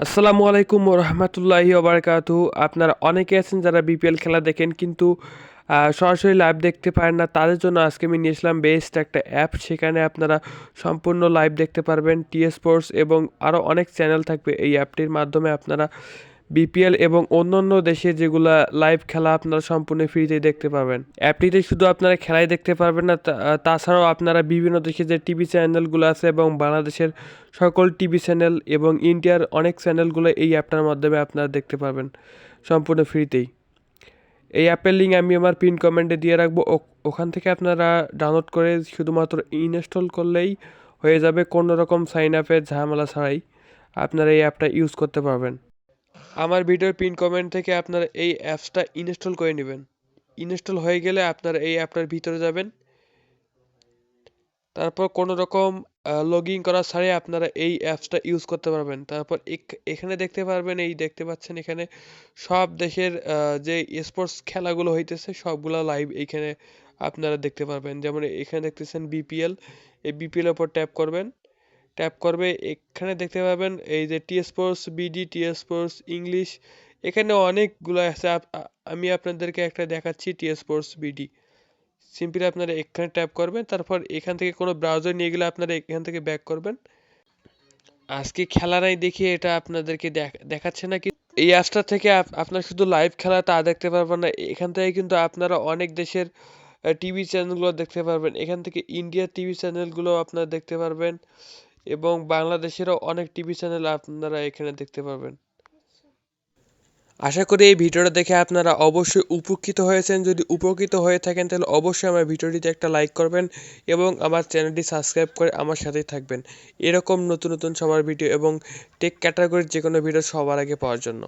আসসালামু আলাইকুম রহমতুল্লাহি ওবারাকাতুহু। আপনারা অনেকে আছেন যারা বিপিএল খেলা দেখেন কিন্তু সরাসরি লাইভ দেখতে পারেন না। তাদের জন্য আজকে আমি নিয়ে আসলাম বেস্ট একটা অ্যাপ। সেখানে আপনারা সম্পূর্ণ লাইভ দেখতে পারবেন। স্পোর্টস এবং আরও অনেক চ্যানেল থাকবে এই অ্যাপটির মাধ্যমে। আপনারা বিপিএল এবং অন্যান্য দেশে যেগুলা লাইভ খেলা আপনারা সম্পূর্ণ ফ্রিতেই দেখতে পারবেন। অ্যাপটিতে শুধু আপনারা খেলাই দেখতে পারবেন না, তাছাড়াও আপনারা বিভিন্ন দেশের যে টিভি চ্যানেলগুলো আছে এবং বাংলাদেশের সকল টিভি চ্যানেল এবং ইন্ডিয়ার অনেক চ্যানেলগুলো এই অ্যাপটার মাধ্যমে আপনারা দেখতে পারবেন সম্পূর্ণ ফ্রিতেই। এই অ্যাপের লিঙ্ক আমি আমার পিন কমেন্টে দিয়ে রাখবো। ওখান থেকে আপনারা ডাউনলোড করে শুধুমাত্র ইনস্টল করলেই হয়ে যাবে। কোনো রকম সাইন আপের ঝামেলা ছাড়াই আপনারা এই অ্যাপটা ইউজ করতে পারবেন। আমার ভিডিওর পিন কমেন্ট থেকে আপনারা এই অ্যাপসটা ইনস্টল করে নেবেন। ইনস্টল হয়ে গেলে আপনারা এই অ্যাপটার ভিতরে যাবেন। তারপর কোনো রকম লগ ইন করা ছাড়াই আপনারা এই অ্যাপসটা ইউজ করতে পারবেন। তারপর এখানে দেখতে পারবেন, এই দেখতে পাচ্ছেন এখানে সব দেশের যে স্পোর্টস খেলাগুলো হইতেছে সবগুলো লাইভ এইখানে আপনারা দেখতে পারবেন। যেমন এখানে দেখতেছেন বিপিএল, এই বিপিএল এর উপর ট্যাপ করবেন। ট্যাপ করবে এখানে দেখতে পাবেন এই যে T Sports BD, T Sports English, এখানে অনেকগুলো আছে। আমি আপনাদেরকে একটা দেখাচ্ছি, টি স্পোর্টস বিডি। সিম্পলি আপনারা এখানে ট্যাপ করবেন, তারপর এখান থেকে কোনো ব্রাউজার নিয়ে গেলে আপনারা এখান থেকে ব্যাক করবেন। আজকে খেলা নাই দেখিয়ে এটা আপনাদেরকে দেখাচ্ছে না কি। এই অ্যাপসটা থেকে আপনার শুধু লাইভ খেলা তা দেখতে পারবেন না, এখান থেকে কিন্তু আপনারা অনেক দেশের টিভি চ্যানেলগুলো দেখতে পারবেন। এখান থেকে ইন্ডিয়ার টিভি চ্যানেলগুলো আপনারা দেখতে পারবেন এবং বাংলাদেশেরও অনেক টিভি চ্যানেল আপনারা এখানে দেখতে পারবেন। আশা করি এই ভিডিওটা দেখে আপনারা অবশ্যই উপকৃত হয়েছেন। যদি উপকৃত হয়ে থাকেন তাহলে অবশ্যই আমার ভিডিওটিতে একটা লাইক করবেন এবং আমার চ্যানেলটি সাবস্ক্রাইব করে আমার সাথেই থাকবেন এরকম নতুন নতুন সবার ভিডিও এবং টেক ক্যাটাগরির যে কোনো ভিডিও সবার আগে পাওয়ার জন্য।